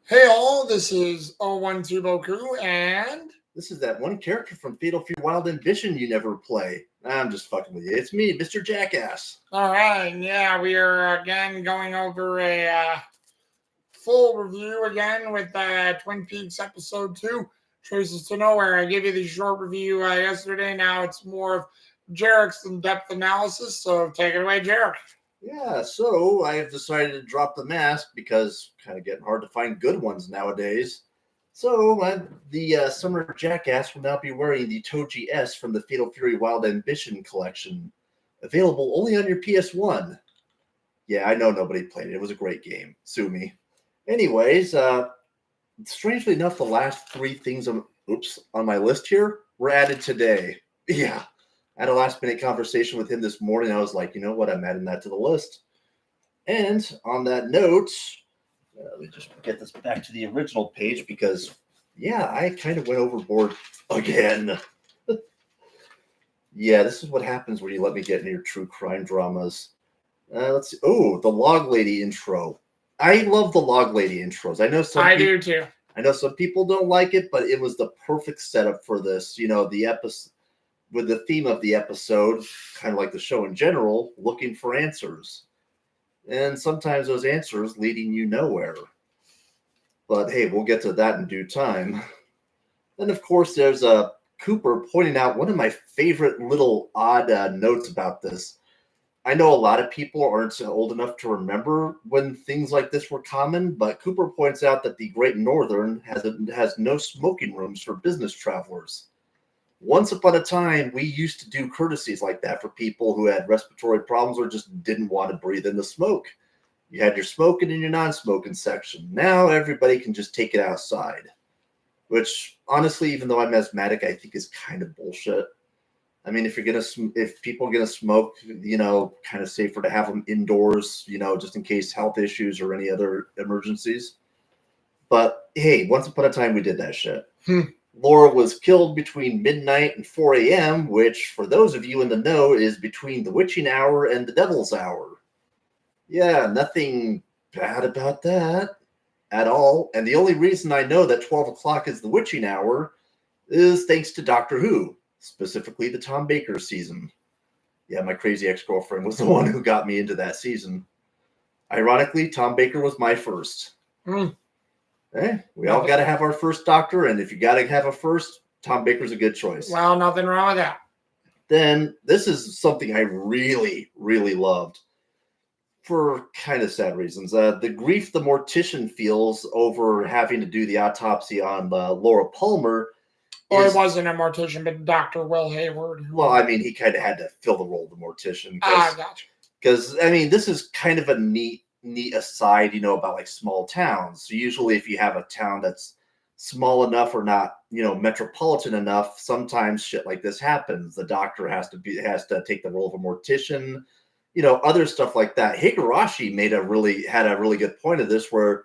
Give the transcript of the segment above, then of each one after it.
Hey all, this is 012 Boku, and This is that one character from Fatal Fury Wild Ambition you never play. I'm just fucking with you. It's me, Mr. Jackass. alright, yeah, we are again going over a full review again with Twin Peaks Episode 2, Traces to Nowhere. I gave you the short review yesterday, now it's more of Jarek's in-depth analysis, so take it away, Jarek. Yeah, so I have decided to drop the mask because kind of getting hard to find good ones nowadays. So the Summer Jackass will now be wearing the Toji S from the Fatal Fury Wild Ambition collection, available only on your PS1. Yeah, I know nobody played it. It was a great game. Sue me. Anyways, strangely enough, the last three things on my list here were added today. Yeah, I had a last minute conversation with him this morning. I was like, you know what? I'm adding that to the list. And on that note, let me just get this back to the original page because, yeah, I kind of went overboard again. Yeah, this is what happens when you let me get into your true crime dramas. Let's see. Oh, the Log Lady intro. I love the Log Lady intros. I do too. I know some people don't like it, but it was the perfect setup for this. You know, the episode with the theme of the episode, kind of like the show in general, looking for answers. And sometimes those answers leading you nowhere. But hey, we'll get to that in due time. And of course, there's Cooper pointing out one of my favorite little odd notes about this. I know a lot of people aren't old enough to remember when things like this were common, but Cooper points out that the Great Northern has no smoking rooms for business travelers. Once upon a time, we used to do courtesies like that for people who had respiratory problems or just didn't want to breathe in the smoke. You had your smoking and your non-smoking section. Now everybody can just take it outside, which honestly, even though I'm asthmatic, I think is kind of bullshit. I mean, if people are gonna smoke, kind of safer to have them indoors, just in case health issues or any other emergencies. But hey, once upon a time we did that shit. Laura was killed between midnight and 4 a.m., which, for those of you in the know, is between the witching hour and the devil's hour. Yeah, nothing bad about that at all. And the only reason I know that 12 o'clock is the witching hour is thanks to Doctor Who, specifically the Tom Baker season. Yeah, my crazy ex-girlfriend was the one who got me into that season. Ironically, Tom Baker was my first. We all got to have our first doctor, and if you got to have a first, Tom Baker's a good choice. Well, nothing wrong with that. Then this is something I really, really loved for kind of sad reasons. The grief the mortician feels over having to do the autopsy on Laura Palmer. Well, it wasn't a mortician, but Dr. Will Hayward. Well, I mean, he kind of had to fill the role of the mortician. Gotcha. Because, I mean, this is kind of a neat aside, about like small towns. So usually if you have a town that's small enough or not, metropolitan enough, sometimes shit like this happens. The doctor has to take the role of a mortician, other stuff like that. Higurashi had a really good point of this, where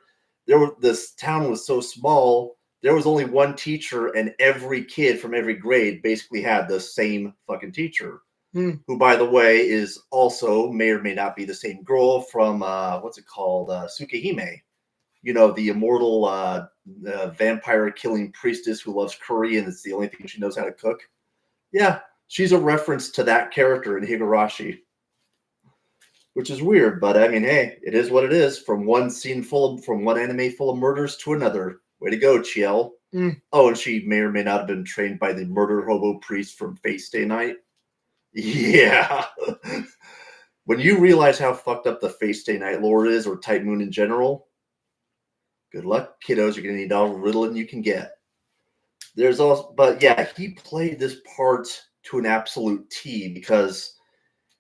this town was so small, there was only one teacher, and every kid from every grade basically had the same fucking teacher. Who, by the way, is also may or may not be the same girl from what's it called, Tsukihime. The immortal vampire killing priestess who loves curry, and it's the only thing she knows how to cook. Yeah, she's a reference to that character in Higurashi, which is weird, but I mean, hey, it is what it is. From one anime full of murders to another. Way to go, Chiel. Oh, and she may or may not have been trained by the murder hobo priest from Fate Stay Night. Yeah. When you realize how fucked up the Fate Stay Night lore is, or Type Moon in general, good luck, kiddos. You're going to need all the riddling you can get. But yeah, he played this part to an absolute T, because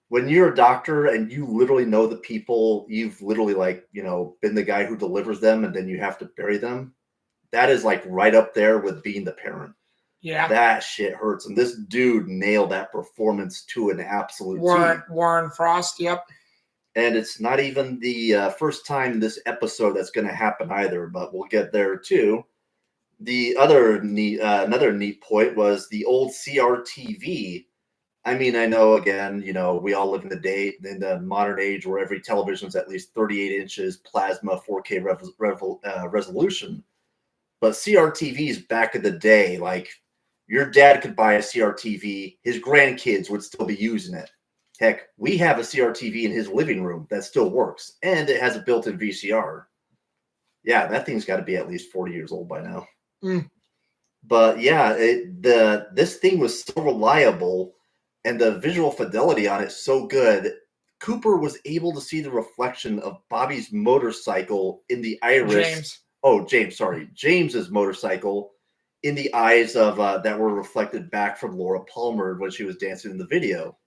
when you're a doctor and you literally know the people, you've literally been the guy who delivers them and then you have to bury them. That is like right up there with being the parent. Yeah. That shit hurts. And this dude nailed that performance to an absolute Warren Frost, yep. And it's not even the first time this episode that's going to happen either, but we'll get there too. The another neat point was the old CRTV. I mean, I know again, we all live in the modern age where every television is at least 38 inches plasma 4K resolution. But CRTVs back in the day, like your dad could buy a CRTV, his grandkids would still be using it. Heck, we have a CRTV in his living room that still works, and it has a built-in VCR. Yeah, that thing's got to be at least 40 years old by now. Mm. But yeah, this thing was so reliable, and the visual fidelity on it so good. Cooper was able to see the reflection of Bobby's motorcycle in the iris. James's motorcycle in the eyes of that were reflected back from Laura Palmer when she was dancing in the video.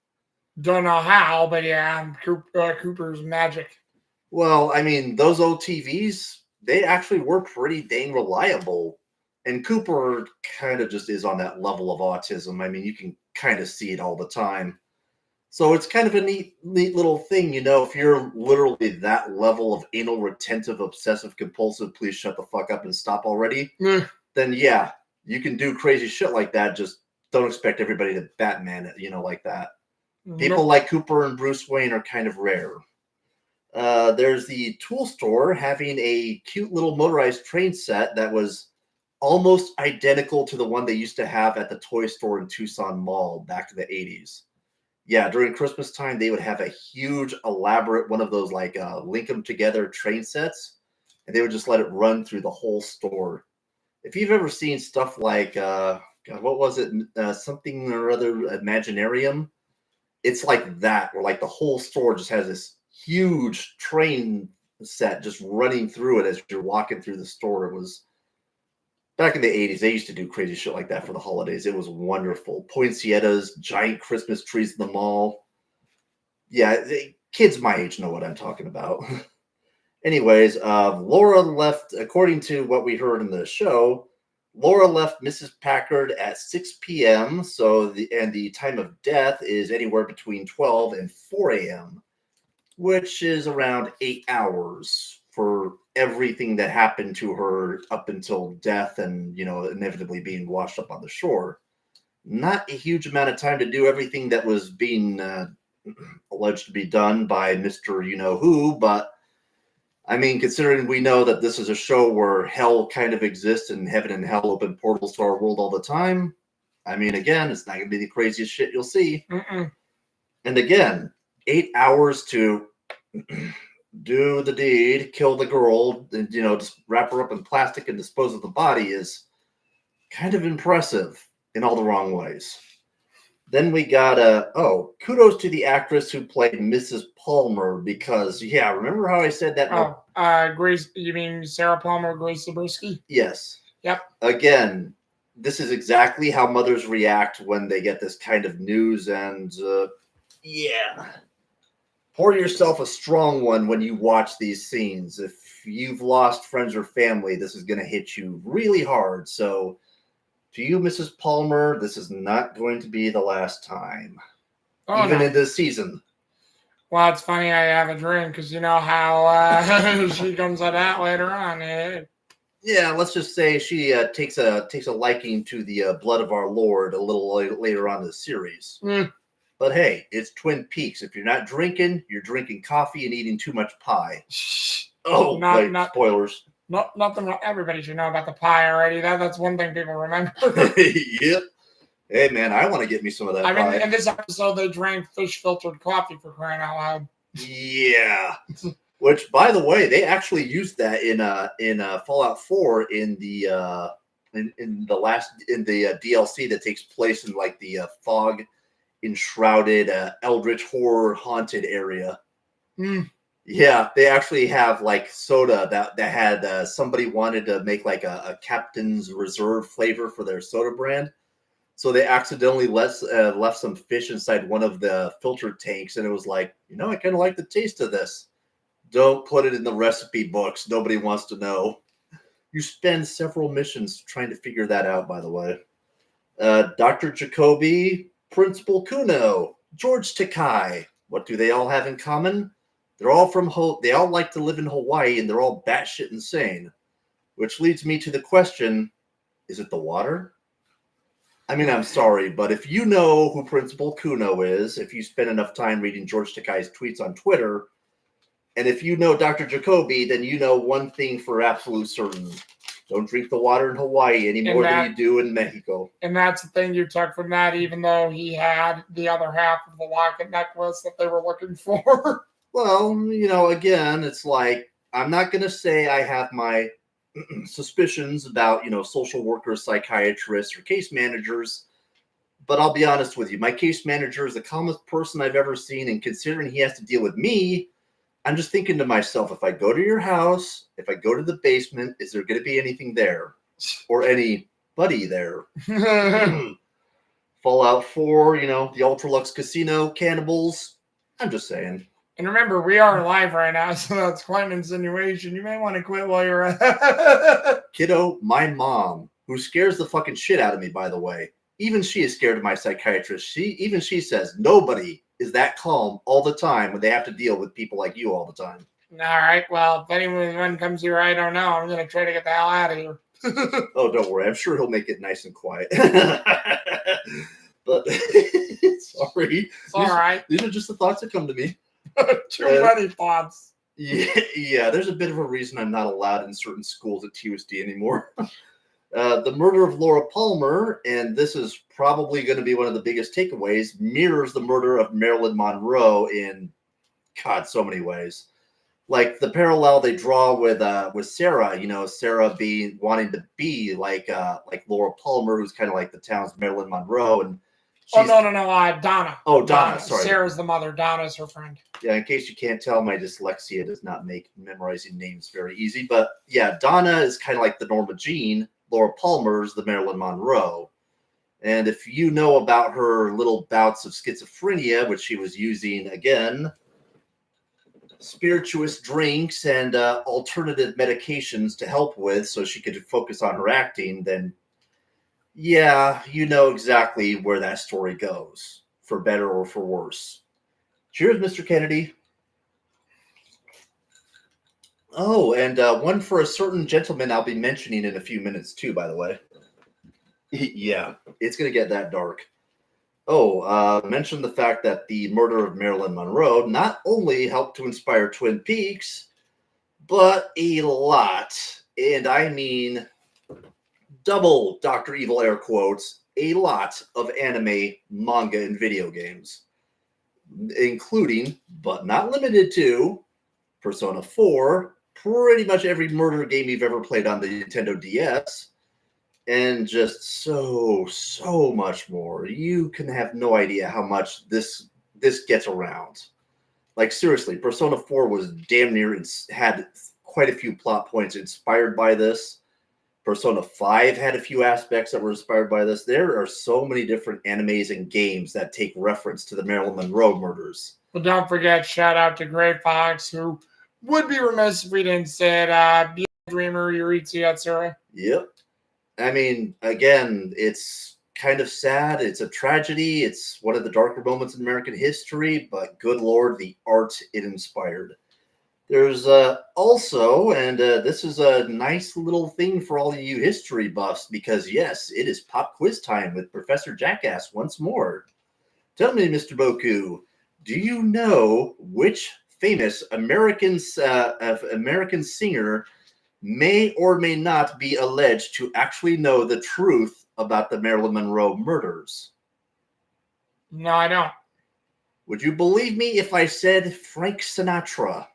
Don't know how, but yeah, Cooper's magic. Well, I mean, those old TVs, they actually were pretty dang reliable. And Cooper kind of just is on that level of autism. I mean, you can kind of see it all the time. So it's kind of a neat little thing, if you're literally that level of anal retentive, obsessive, compulsive, please shut the fuck up and stop already, then yeah, you can do crazy shit like that. Just don't expect everybody to Batman it, like that. People like Cooper and Bruce Wayne are kind of rare. There's the tool store having a cute little motorized train set that was almost identical to the one they used to have at the toy store in Tucson Mall back in the 80s. Yeah, during Christmas time, they would have a huge, elaborate one of those link them together train sets, and they would just let it run through the whole store. If you've ever seen stuff like, what was it, something or other, Imaginarium, it's like that, where the whole store just has this huge train set just running through it as you're walking through the store. It was back in the 80s, they used to do crazy shit like that for the holidays. It was wonderful. Poinsettias, giant Christmas trees in the mall. Yeah, kids my age know what I'm talking about. Anyways, Laura left, according to what we heard in the show, Laura left Mrs. Packard at 6 p.m. The time of death is anywhere between 12 and 4 a.m., which is around 8 hours for everything that happened to her up until death and, inevitably being washed up on the shore. Not a huge amount of time to do everything that was being alleged to be done by Mr. You-know-who, but I mean, considering we know that this is a show where hell kind of exists and heaven and hell open portals to our world all the time, I mean, again, it's not going to be the craziest shit you'll see. And again, 8 hours to do the deed, kill the girl, and, just wrap her up in plastic and dispose of the body is kind of impressive in all the wrong ways. Then we got kudos to the actress who played Mrs. Palmer because, yeah, remember how I said that? Grace, you mean Sarah Palmer, Grace Zabriskie? Yes. Yep. Again, this is exactly how mothers react when they get this kind of news, and yeah. Pour yourself a strong one when you watch these scenes. If you've lost friends or family, this is going to hit you really hard. So, to you, Mrs. Palmer, this is not going to be the last time. Even in this season. Well, it's funny I have a drink because you know how she comes at that later on. Yeah, let's just say she takes a liking to the blood of our Lord a little later on in the series. But hey, it's Twin Peaks. If you're not drinking, you're drinking coffee and eating too much pie. Spoilers. Nothing. Everybody should know about the pie already. That's one thing people remember. Yep. Hey man, I want to get me some of that. I mean, in this episode, they drank fish-filtered coffee for crying out loud. Yeah. Which, by the way, they actually used that in Fallout 4 in the DLC that takes place in the fog enshrouded eldritch horror haunted area. Yeah, they actually have soda that had somebody wanted to make a Captain's Reserve flavor for their soda brand. So they accidentally left some fish inside one of the filter tanks, and it was I kind of like the taste of this. Don't put it in the recipe books. Nobody wants to know. You spend several missions trying to figure that out, by the way. Dr. Jacoby, Principal Kuno, George Takei. What do they all have in common? They're all they all like to live in Hawaii, and they're all batshit insane. Which leads me to the question, is it the water? I mean, I'm sorry, but if you know who Principal Kuno is, if you spend enough time reading George Takei's tweets on Twitter, and if you know Dr. Jacoby, then you know one thing for absolute certain. Don't drink the water in Hawaii any more than you do in Mexico. And that's the thing you took from that, even though he had the other half of the locket necklace that they were looking for. Well, again, it's like, I'm not going to say I have my suspicions about, social workers, psychiatrists, or case managers. But I'll be honest with you. My case manager is the calmest person I've ever seen. And considering he has to deal with me, I'm just thinking to myself, if I go to your house, if I go to the basement, is there going to be anything there? Or anybody there? Fallout 4, the Ultralux Casino, cannibals. I'm just saying. And remember, we are live right now, so that's quite an insinuation. You may want to quit while you're at Kiddo, my mom, who scares the fucking shit out of me, by the way. Even she is scared of my psychiatrist. She says nobody is that calm all the time when they have to deal with people like you all the time. All right. Well, if anyone comes here, I don't know. I'm going to try to get the hell out of here. Oh, don't worry. I'm sure he'll make it nice and quiet. But sorry. It's all right. These are just the thoughts that come to me. Too many thoughts. Yeah, there's a bit of a reason I'm not allowed in certain schools at TUSD anymore. The murder of Laura Palmer, and this is probably going to be one of the biggest takeaways, mirrors the murder of Marilyn Monroe in, God, so many ways. Like the parallel they draw with Sarah, Sarah wanting to be like Laura Palmer, who's kind of like the town's Marilyn Monroe, and no, Donna. Oh, Donna, sorry. Sarah's the mother. Donna's her friend. Yeah, in case you can't tell, my dyslexia does not make memorizing names very easy. But yeah, Donna is kind of like the Norma Jean. Laura Palmer's the Marilyn Monroe. And if you know about her little bouts of schizophrenia, which she was using, again, spirituous drinks and alternative medications to help with so she could focus on her acting, then yeah, you know exactly where that story goes, for better or for worse. Cheers, Mr. Kennedy. Oh, and one for a certain gentleman I'll be mentioning in a few minutes, too, by the way. Yeah, it's going to get that dark. Oh, mention the fact that the murder of Marilyn Monroe not only helped to inspire Twin Peaks, but a lot, and I mean double Dr. Evil air quotes, a lot of anime, manga, and video games, including, but not limited to, Persona 4, pretty much every murder game you've ever played on the Nintendo DS, and just so much more. You can have no idea how much this gets around. Like, seriously, Persona 4 was damn near, had quite a few plot points inspired by this. Persona 5 had a few aspects that were inspired by this. There are so many different animes and games that take reference to the Marilyn Monroe murders. Well, don't forget, shout out to Gray Fox, who would be remiss if we didn't say it. Be a dreamer, Yuritsu Yatsura. Yep. I mean, again, it's kind of sad. It's a tragedy. It's one of the darker moments in American history, but good Lord, the art it inspired. There's also, and this is a nice little thing for all of you history buffs, because yes, it is pop quiz time with Professor Jackass once more. Tell me, Mr. Boku, do you know which famous American singer may or may not be alleged to actually know the truth about the Marilyn Monroe murders? No, I don't. Would you believe me if I said Frank Sinatra?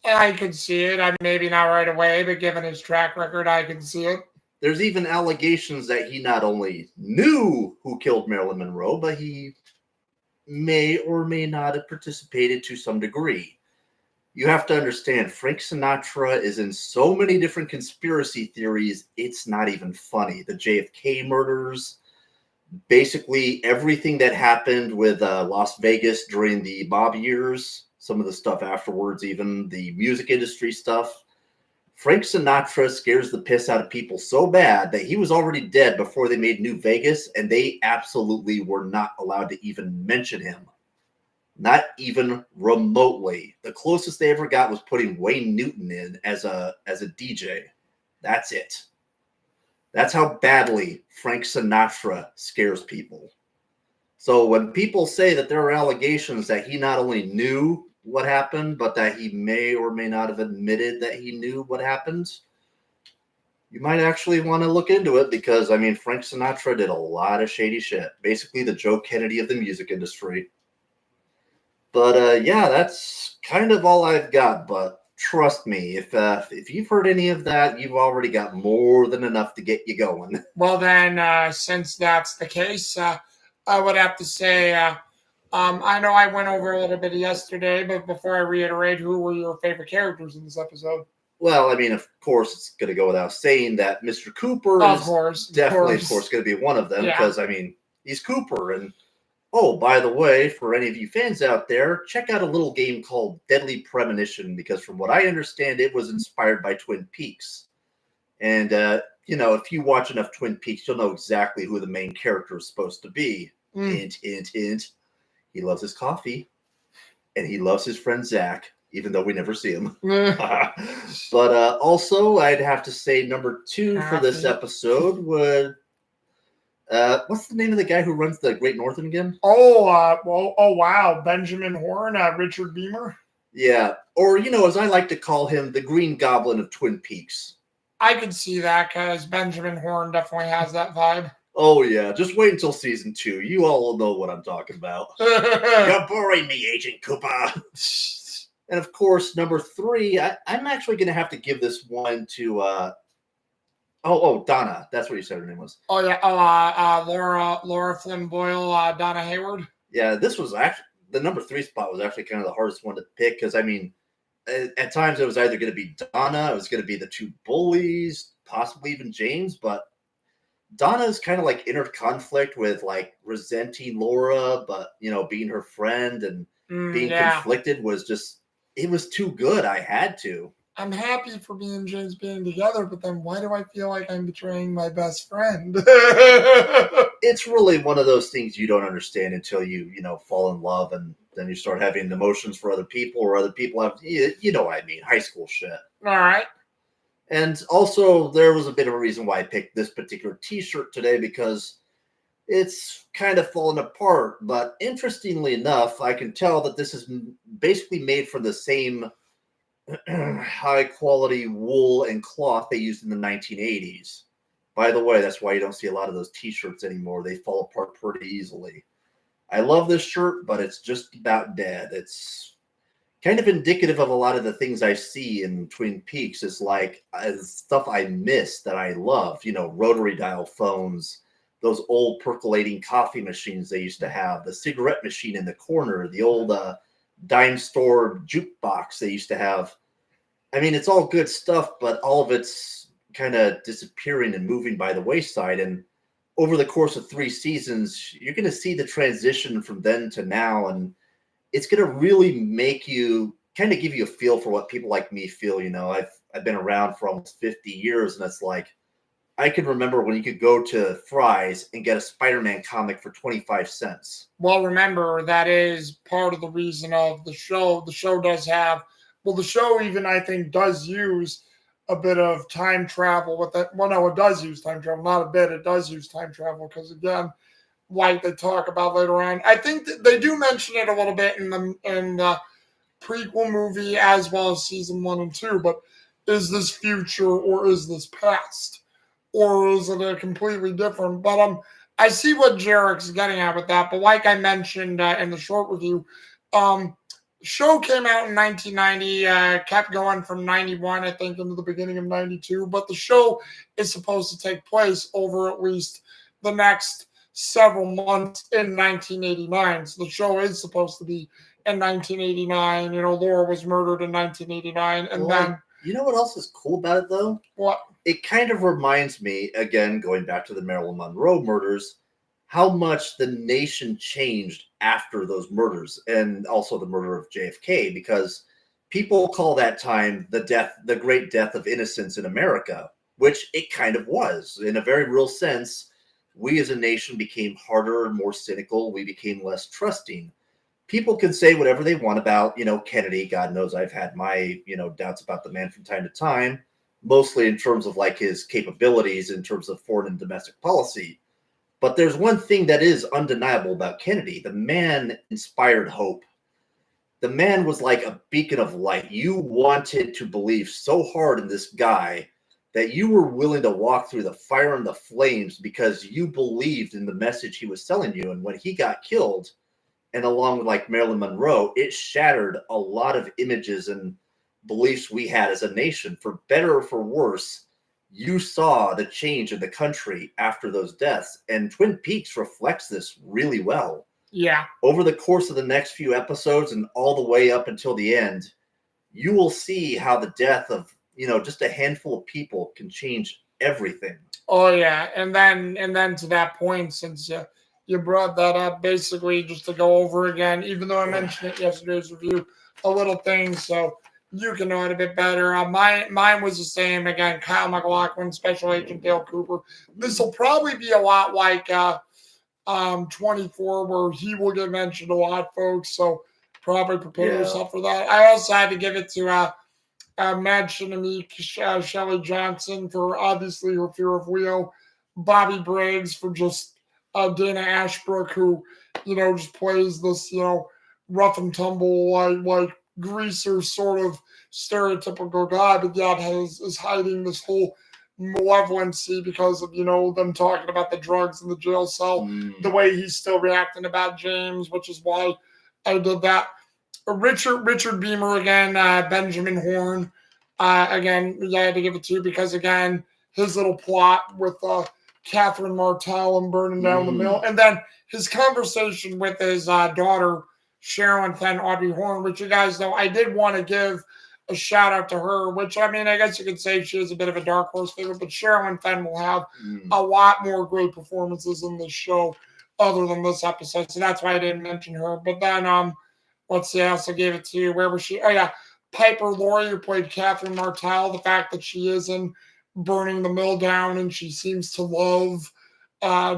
I could see it. Maybe not right away, but given his track record, I can see it. There's even allegations that he not only knew who killed Marilyn Monroe, but he may or may not have participated to some degree. You have to understand, Frank Sinatra is in so many different conspiracy theories, it's not even funny. The JFK murders, basically everything that happened with Las Vegas during the mob years, some of the stuff afterwards, even the music industry stuff. Frank Sinatra scares the piss out of people so bad that he was already dead before they made New Vegas, and they absolutely were not allowed to even mention him. Not even remotely. The closest they ever got was putting Wayne Newton in as a DJ. That's it. That's how badly Frank Sinatra scares people. So when people say that there are allegations that he not only knew what happened, but that he may or may not have admitted that he knew what happened, you might actually want to look into it because, I mean, Frank Sinatra did a lot of shady shit. Basically, the Joe Kennedy of the music industry. But yeah, that's kind of all I've got. But trust me, if you've heard any of that, you've already got more than enough to get you going. Well, then, since that's the case, I would have to say, I know I went over a little bit yesterday, but before I reiterate, who were your favorite characters in this episode? Well, I mean, of course, it's going to go without saying that Mr. Cooper Of is course, definitely, of course, going to be one of them Yeah. because, I mean, he's Cooper. And oh, by the way, for any of you fans out there, check out a little game called Deadly Premonition because, from what I understand, it was inspired by Twin Peaks. And if you watch enough Twin Peaks, you'll know exactly who the main character is supposed to be. Hint, hint, hint. He loves his coffee, and he loves his friend Zach, even though we never see him. But also, I'd have to say number 2 for this episode would. What's the name of the guy who runs the Great Northern again? Wow, Benjamin Horn, Richard Beamer. Yeah, or as I like to call him, the Green Goblin of Twin Peaks. I could see that because Benjamin Horn definitely has that vibe. Oh yeah, just wait until season 2. You all will know what I'm talking about. You're boring me, Agent Cooper. And of course, number 3, I'm actually going to have to give this one to. Donna. That's what you said her name was. Oh yeah. Laura Flynn Boyle, Donna Hayward. Yeah, this was actually the number 3 spot was actually kind of the hardest one to pick because I mean, at times it was either going to be Donna, it was going to be the 2 bullies, possibly even James, but Donna's kind of like inner conflict with like resenting Laura, but being her friend and being conflicted was just it was too good. I had to. I'm happy for me and James being together, but then why do I feel like I'm betraying my best friend? It's really one of those things you don't understand until you fall in love and then you start having emotions for other people or other people have, you know what I mean, high school shit. All right. And also there was a bit of a reason why I picked this particular t-shirt today because it's kind of fallen apart. But interestingly enough, I can tell that this is basically made from the same high quality wool and cloth they used in the 1980s. By the way, that's why you don't see a lot of those t-shirts anymore. They fall apart pretty easily. I love this shirt, but it's just about dead. It's kind of indicative of a lot of the things I see in Twin Peaks. It's like stuff I miss that I love, rotary dial phones, those old percolating coffee machines they used to have, the cigarette machine in the corner, the old dime store jukebox they used to have. I mean, it's all good stuff, but all of it's kind of disappearing and moving by the wayside. And over the course of 3 seasons, you're going to see the transition from then to now. And it's going to really make you kind of give you a feel for what people like me feel. I've been around for almost 50 years, and it's like, I can remember when you could go to Fry's and get a Spider-Man comic for 25 cents. Well, remember, that is part of the reason of the show. The show does have, the show even, I think, does use a bit of time travel with it. Well, no, it does use time travel. Not a bit. It does use time travel because, again, like they talk about later on, I think that they do mention it a little bit in the prequel movie as well as season 1 and 2. But is this future or is this past? Or is it a completely different? But I see what Jarek's getting at with that. But like I mentioned in the short review, show came out in 1990, kept going from 91, I think, into the beginning of 92. But the show is supposed to take place over at least the next several months in 1989. So the show is supposed to be in 1989. Laura was murdered in 1989. And then... You know what else is cool about it, though? What? It kind of reminds me, again, going back to the Marilyn Monroe murders, how much the nation changed after those murders and also the murder of JFK, because people call that time the great death of innocence in America, which it kind of was. In a very real sense, we as a nation became harder and more cynical. We became less trusting. People can say whatever they want about, Kennedy. God knows I've had my, doubts about the man from time to time. mostly in terms of like his capabilities in terms of foreign and domestic policy. But there's one thing that is undeniable about Kennedy. The man inspired hope. The man was like a beacon of light. You wanted to believe so hard in this guy that you were willing to walk through the fire and the flames because you believed in the message he was telling you. And when he got killed, and along with like Marilyn Monroe, it shattered a lot of images and beliefs we had as a nation. For better or for worse, you saw the change in the country after those deaths, and Twin Peaks reflects this really well. Yeah. Over the course of the next few episodes and all the way up until the end, you will see how the death of, just a handful of people can change everything. Oh yeah, and then to that point, since you brought that up, basically just to go over again, even though I mentioned it yesterday's review, a little thing so you can know it a bit better. Mine was the same again. Kyle MacLachlan, Special Agent Dale Cooper. This will probably be a lot like 24, where he will get mentioned a lot, folks. So probably prepare yourself for that. I also had to give it to Mad Shinamik, Shelley Johnson for obviously her Fear of Leo, Bobby Briggs for just Dana Ashbrook, who just plays this rough and tumble like greaser sort of stereotypical guy, but yet is hiding this whole malevolency because of them talking about the drugs in the jail cell, the way he's still reacting about James, which is why I did that. Richard Beamer again, Benjamin Horn again. I had to give it to you because again his little plot with Catherine Martell and burning down the mill, and then his conversation with his daughter Sherilyn Fenn Audrey Horne, which you guys know I did want to give a shout out to her, which I mean I guess you could say she is a bit of a dark horse favorite, but Sherilyn Fenn will have a lot more great performances in this show other than this episode, so that's why I didn't mention her. But then let's see, I also gave it to you. Where was she? Oh, yeah. Piper Laurie, who played Catherine Martell. The fact that she is in burning the mill down and she seems to love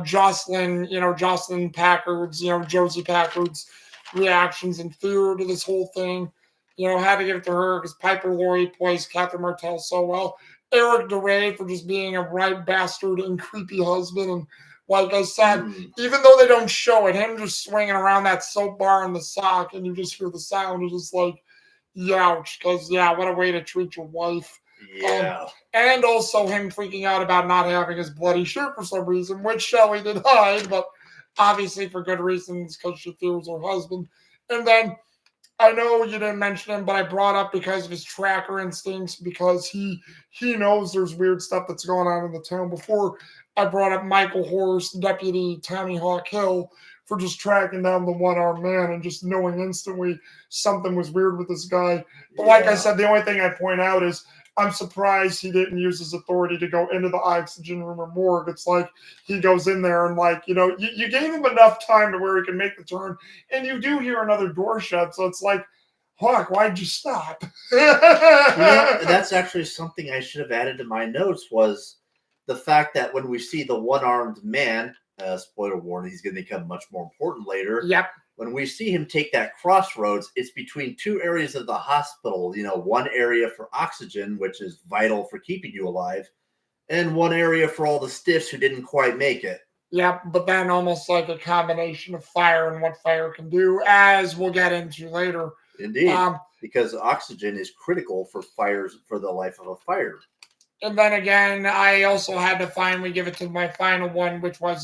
Jocelyn Packard's, Josie Packard's reactions and fear to this whole thing. Had to give it to her because Piper Laurie plays Catherine Martell so well. Eric DeRay for just being a right bastard and creepy husband. And like I said, even though they don't show it, him just swinging around that soap bar in the sock and you just hear the sound, it's just like, youch. Because, what a way to treat your wife. Yeah. And also him freaking out about not having his bloody shirt for some reason, which Shelley did hide, but obviously for good reasons because she fears her husband. And then I know you didn't mention him, but I brought up because of his tracker instincts, because he knows there's weird stuff that's going on in the town. Before I brought up Michael Horst, Deputy Tommy Hawk Hill, for just tracking down the one-armed man and just knowing instantly something was weird with this guy. But like I said, the only thing I point out is I'm surprised he didn't use his authority to go into the oxygen room or morgue. It's like he goes in there and you gave him enough time to where he can make the turn, and you do hear another door shut. So it's like, Hawk, why'd you stop? That's actually something I should have added to my notes, was the fact that when we see the one-armed man, spoiler warning, he's going to become much more important later. Yep. When we see him take that crossroads, it's between two areas of the hospital. One area for oxygen, which is vital for keeping you alive, and one area for all the stiffs who didn't quite make it. Yep, but then almost like a combination of fire and what fire can do, as we'll get into later. Indeed, because oxygen is critical for the life of a fire. And then again, I also had to finally give it to my final one, which was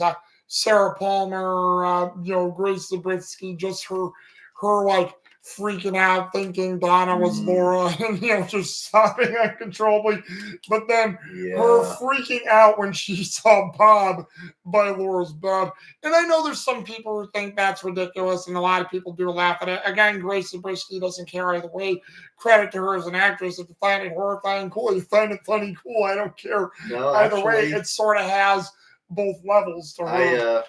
Sarah Palmer, Grace Zabriskie, just her like freaking out, thinking Donna was Laura, and just sobbing uncontrollably. But then her freaking out when she saw Bob by Laura's bed. And I know there's some people who think that's ridiculous, and a lot of people do laugh at it. Again, Grace Zabriskie doesn't care either way. Credit to her as an actress. If you find it horrifying, cool. If you find it funny, cool. I don't care. No, either way, it sort of has both levels to her.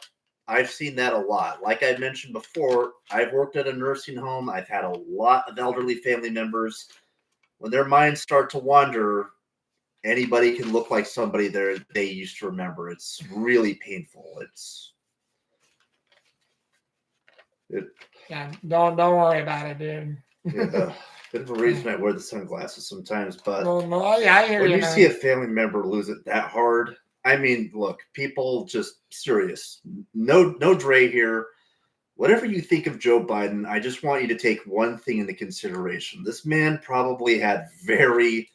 I've seen that a lot. Like I mentioned before, I've worked at a nursing home. I've had a lot of elderly family members. When their minds start to wander, anybody can look like somebody they used to remember. It's really painful. Yeah, don't worry about it, dude. Yeah. Bit of a reason I wear the sunglasses sometimes, but Well, no, I hear when you, you man. see a family member lose it that hard, I mean, look, people just serious. No Dre here. Whatever you think of Joe Biden, I just want you to take one thing into consideration. This man probably had very,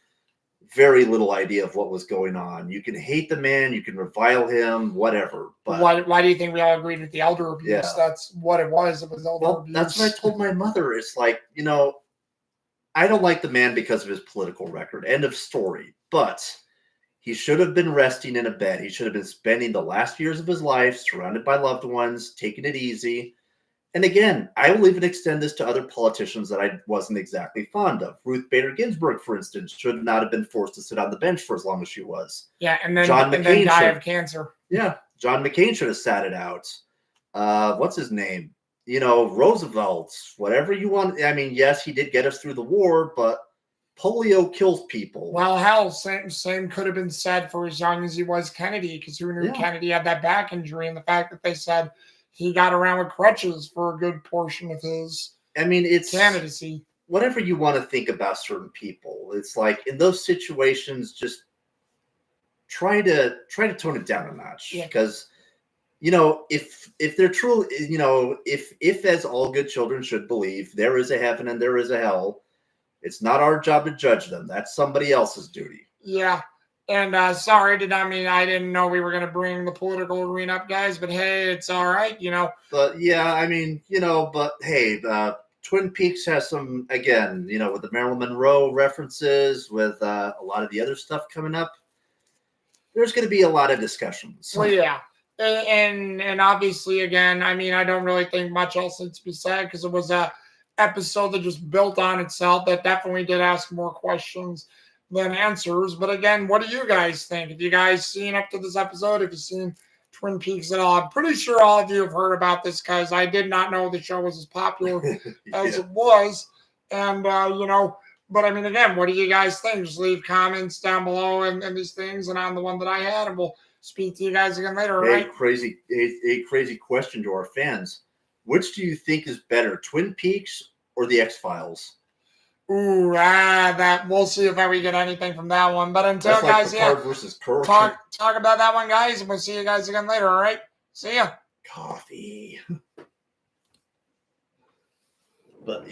very little idea of what was going on. You can hate the man, you can revile him, whatever. But Why do you think we all agreed with the elder abuse? Yeah. That's what it was. It was elder well, abuse. that's what I told my mother. It's like, I don't like the man because of his political record. End of story. But he should have been resting in a bed. He should have been spending the last years of his life surrounded by loved ones, taking it easy. And again, I will even extend this to other politicians that I wasn't exactly fond of. Ruth Bader Ginsburg, for instance, should not have been forced to sit on the bench for as long as she was. Yeah, and then John and then McCain die should- of cancer. Yeah, John McCain should have sat it out. What's his name? Roosevelt, whatever you want. I mean, yes, he did get us through the war, but polio kills people. Well, hell, same could have been said for as young as he was Kennedy, because who knew Yeah. Kennedy had that back injury, and the fact that they said he got around with crutches for a good portion of his I mean, it's candidacy. whatever you want to think about certain people. It's like in those situations, just try to tone it down a notch. Yeah. Because if they're true, if as all good children should believe, there is a heaven and there is a hell, it's not our job to judge them. That's somebody else's duty. Yeah. And sorry, I didn't know we were going to bring the political arena up, guys, but hey, it's all right, But yeah, I mean, but hey, Twin Peaks has some, again, with the Marilyn Monroe references, with a lot of the other stuff coming up, there's going to be a lot of discussions. Well, yeah. And obviously, again, I don't really think much else needs to be said because it was a episode that just built on itself that definitely did ask more questions than answers. But again, what do you guys think? Have you guys seen up to this episode? Have you seen Twin Peaks at all? I'm pretty sure all of you have heard about this because I did not know the show was as popular as it was. And, but again, what do you guys think? Just leave comments down below and these things and on the one that I had, and we'll speak to you guys again later, all right? A crazy question to our fans. Which do you think is better, Twin Peaks or The X-Files? Ooh, that we'll see if we get anything from that one. But until That's like guys, Picard versus Kirk. talk about that one, guys, and we'll see you guys again later, all right? See ya. Coffee. But yeah.